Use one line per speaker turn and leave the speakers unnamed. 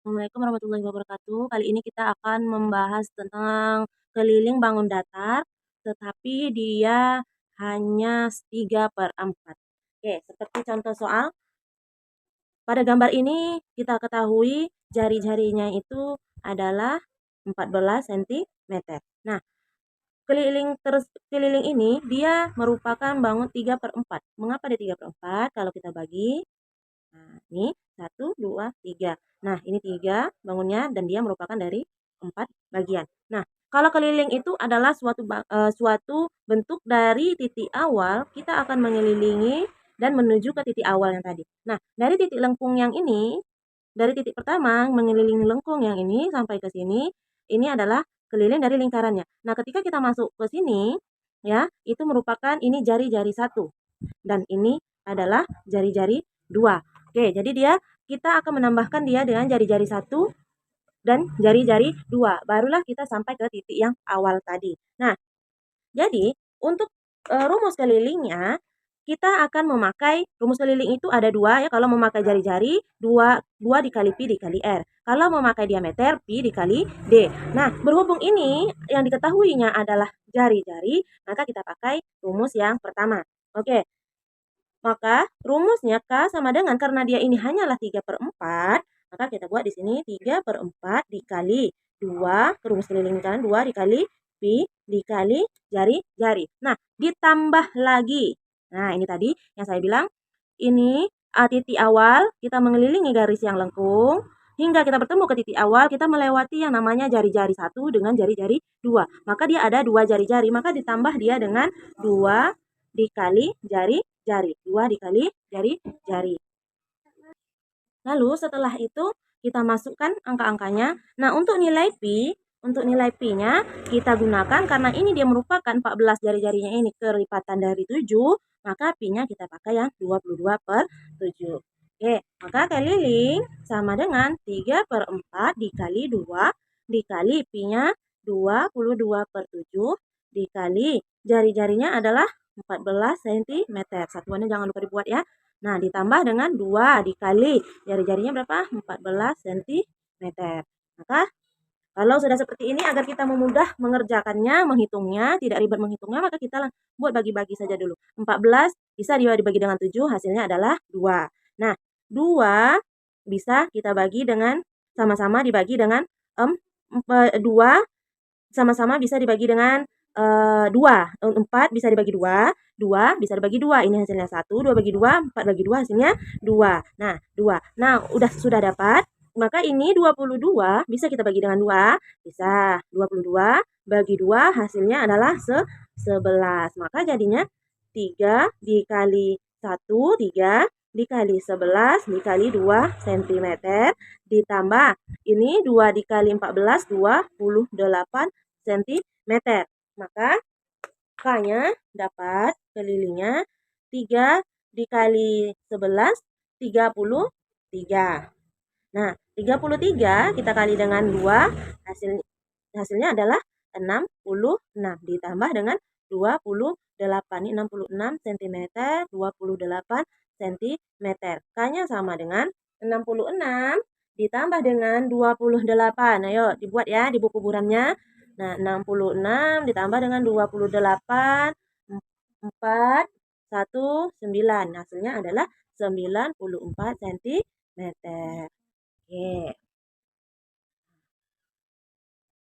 Assalamualaikum warahmatullahi wabarakatuh. Kali ini kita akan membahas tentang keliling bangun datar, tetapi dia hanya 3/4. Oke, seperti contoh soal, pada gambar ini kita ketahui jari-jarinya itu adalah 14 cm. Nah, keliling ini dia merupakan bangun 3/4. Mengapa dia 3/4? Kalau kita bagi, nah, ini 1, 2, 3. Nah, ini 3 bangunnya dan dia merupakan dari 4 bagian. Nah, kalau keliling itu adalah suatu bentuk dari titik awal, kita akan mengelilingi dan menuju ke titik awal yang tadi. Nah, dari titik lengkung yang ini, dari titik pertama mengelilingi lengkung yang ini sampai ke sini, ini adalah keliling dari lingkarannya. Nah, ketika kita masuk ke sini, ya, itu merupakan ini jari-jari 1 dan ini adalah jari-jari 2. Oke, jadi kita akan menambahkan dia dengan jari-jari 1 dan jari-jari 2. Barulah kita sampai ke titik yang awal tadi. Nah, jadi untuk rumus kelilingnya, kita akan memakai rumus keliling itu ada 2 ya. Kalau memakai jari-jari, 2 dikali pi dikali r. Kalau memakai diameter, pi dikali d. Nah, berhubung ini yang diketahuinya adalah jari-jari, maka kita pakai rumus yang pertama. Oke, maka rumusnya K sama dengan, karena dia ini hanyalah 3/4, maka kita buat di sini 3/4 dikali 2, rumus keliling kan 2 dikali pi dikali jari-jari. Nah, ditambah lagi. Nah, ini tadi yang saya bilang, ini titik awal, kita mengelilingi garis yang lengkung, hingga kita bertemu ke titik awal, kita melewati yang namanya jari-jari 1 dengan jari-jari 2. Maka dia ada 2 jari-jari, maka ditambah dia dengan 2 dikali jari-jari. 2 dikali jari-jari. Lalu setelah itu kita masukkan angka-angkanya. Nah, untuk nilai pi-nya kita gunakan karena ini dia merupakan 14 jari-jarinya ini kelipatan dari 7, maka pi-nya kita pakai yang 22/7. Oke, maka keliling sama dengan 3/4 dikali 2 dikali pi-nya 22/7 dikali jari-jarinya adalah 14 cm. Satuannya jangan lupa dibuat ya. Nah, ditambah dengan 2 dikali jari-jarinya berapa? 14 cm. Maka kalau sudah seperti ini, agar kita memudah mengerjakannya, menghitungnya, tidak ribet menghitungnya, maka kita buat bagi-bagi saja dulu. 14 bisa dibagi dengan 7, hasilnya adalah 2. Nah, 2 bisa kita bagi dengan sama-sama dibagi dengan 2 sama-sama bisa dibagi dengan 2. 4 bisa dibagi 2, 2 bisa dibagi 2. Ini hasilnya 1, 2 bagi 2, 4 bagi 2 hasilnya 2. Nah, 2. Nah, sudah dapat. Maka ini 22 bisa kita bagi dengan 2. Bisa. 22 bagi 2 hasilnya adalah 11. Maka jadinya 3 dikali 1, 3 dikali 11 dikali 2 cm ditambah ini 2 dikali 14, 28 cm. Maka K-nya dapat kelilingnya 3 dikali 11, 33. Nah, 33 kita kali dengan 2, hasilnya adalah 66 ditambah dengan 28. Ini 66 cm, 28 cm. K-nya sama dengan 66 ditambah dengan 28. Ayo dibuat ya di buku buramnya. Nah, 66 ditambah dengan 28, 4, 1, 9. Hasilnya adalah 94 cm. Oke.